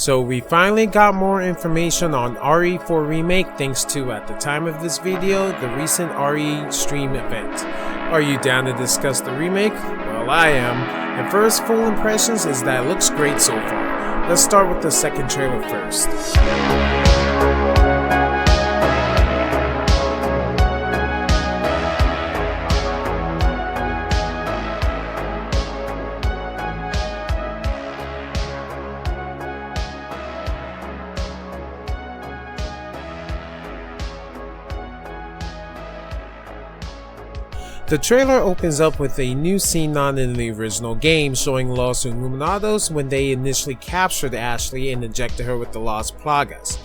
So we finally got more information on RE4 Remake thanks to, at the time of this video, the recent RE stream event. Are you down to discuss the remake? Well, I am. And first full impressions is that it looks great so far. Let's start with the second trailer first. The trailer opens up with a new scene not in the original game, showing Los Illuminados when they initially captured Ashley and injected her with the Las Plagas.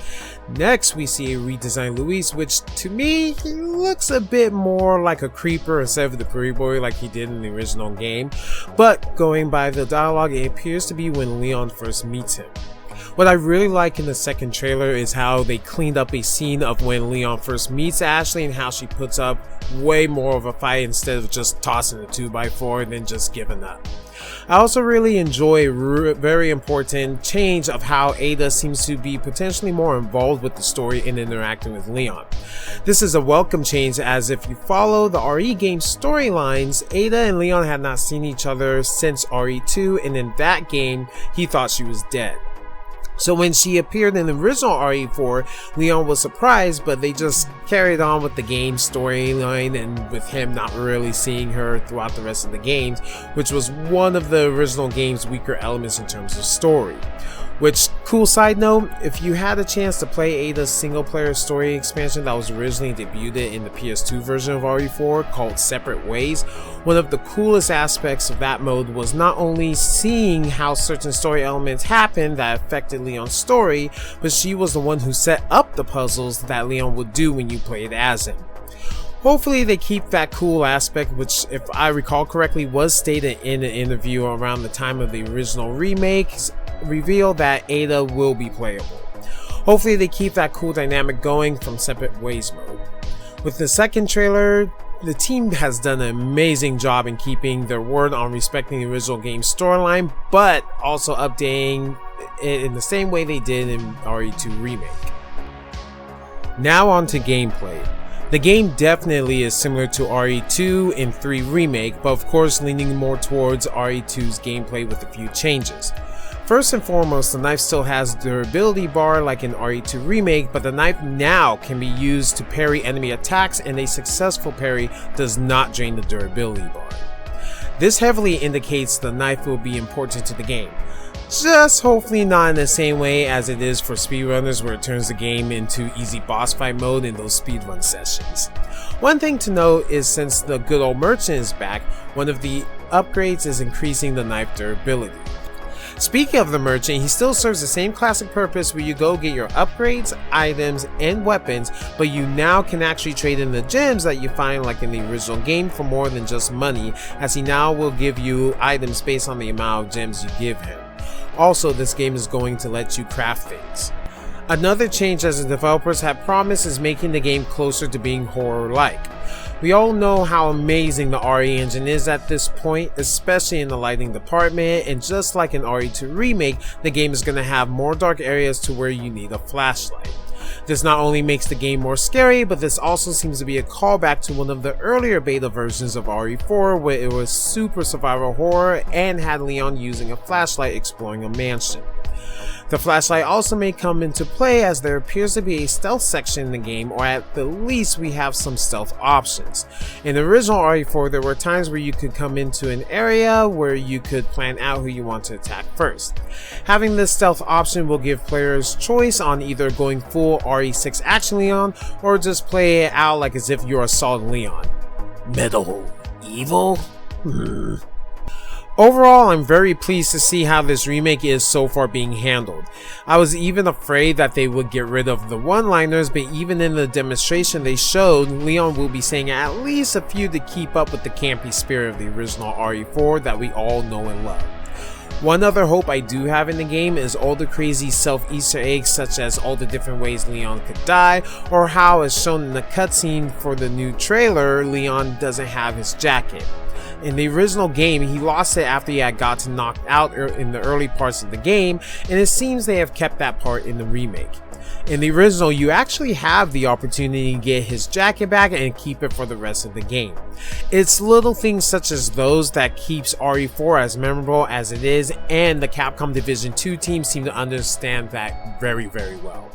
Next, we see a redesigned Luis, which to me, he looks a bit more like a creeper instead of the pretty boy like he did in the original game, but going by the dialogue, it appears to be when Leon first meets him. What I really like in the second trailer is how they cleaned up a scene of when Leon first meets Ashley and how she puts up way more of a fight instead of just tossing a 2x4 and then just giving up. I also really enjoy a very important change of how Ada seems to be potentially more involved with the story and interacting with Leon. This is a welcome change, as if you follow the RE game storylines, Ada and Leon had not seen each other since RE2, and in that game he thought she was dead. So when she appeared in the original RE4, Leon was surprised, but they just carried on with the game storyline and with him not really seeing her throughout the rest of the games, which was one of the original game's weaker elements in terms of story. Which, cool side note, if you had a chance to play Ada's single player story expansion that was originally debuted in the PS2 version of RE4 called Separate Ways, one of the coolest aspects of that mode was not only seeing how certain story elements happened that affected Leon's story, but she was the one who set up the puzzles that Leon would do when you played as him. Hopefully they keep that cool aspect, which if I recall correctly was stated in an interview around the time of the original remake, reveal that Ada will be playable. Hopefully they keep that cool dynamic going from Separate Ways mode. With the second trailer, the team has done an amazing job in keeping their word on respecting the original game's storyline, but also updating it in the same way they did in RE2 Remake. Now on to gameplay. The game definitely is similar to RE2 and 3 Remake, but of course leaning more towards RE2's gameplay with a few changes. First and foremost, the knife still has a durability bar like in RE2 Remake, but the knife now can be used to parry enemy attacks, and a successful parry does not drain the durability bar. This heavily indicates the knife will be important to the game. Just hopefully not in the same way as it is for speedrunners, where it turns the game into easy boss fight mode in those speedrun sessions. One thing to note is, since the good old merchant is back, one of the upgrades is increasing the knife durability. Speaking of the merchant, he still serves the same classic purpose where you go get your upgrades, items, and weapons, but you now can actually trade in the gems that you find like in the original game for more than just money, as he now will give you items based on the amount of gems you give him. Also, this game is going to let you craft things. Another change, as the developers have promised, is making the game closer to being horror-like. We all know how amazing the RE engine is at this point, especially in the lighting department, and just like in RE2 Remake, the game is going to have more dark areas to where you need a flashlight. This not only makes the game more scary, but this also seems to be a callback to one of the earlier beta versions of RE4 where it was super survival horror and had Leon using a flashlight exploring a mansion. The flashlight also may come into play, as there appears to be a stealth section in the game, or at the least we have some stealth options. In the original RE4, there were times where you could come into an area where you could plan out who you want to attack first. Having this stealth option will give players choice on either going full RE6 action Leon, or just play it out like as if you're a solid Leon. Metal evil? Overall, I'm very pleased to see how this remake is so far being handled. I was even afraid that they would get rid of the one-liners, but even in the demonstration they showed, Leon will be saying at least a few to keep up with the campy spirit of the original RE4 that we all know and love. One other hope I do have in the game is all the crazy self-Easter eggs, such as all the different ways Leon could die, or how, as shown in the cutscene for the new trailer, Leon doesn't have his jacket. In the original game, he lost it after he had gotten knocked out in the early parts of the game, and it seems they have kept that part in the remake. In the original, you actually have the opportunity to get his jacket back and keep it for the rest of the game. It's little things such as those that keeps RE4 as memorable as it is, and the Capcom Division 2 team seem to understand that very well.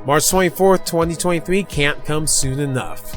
March 24th, 2023 can't come soon enough.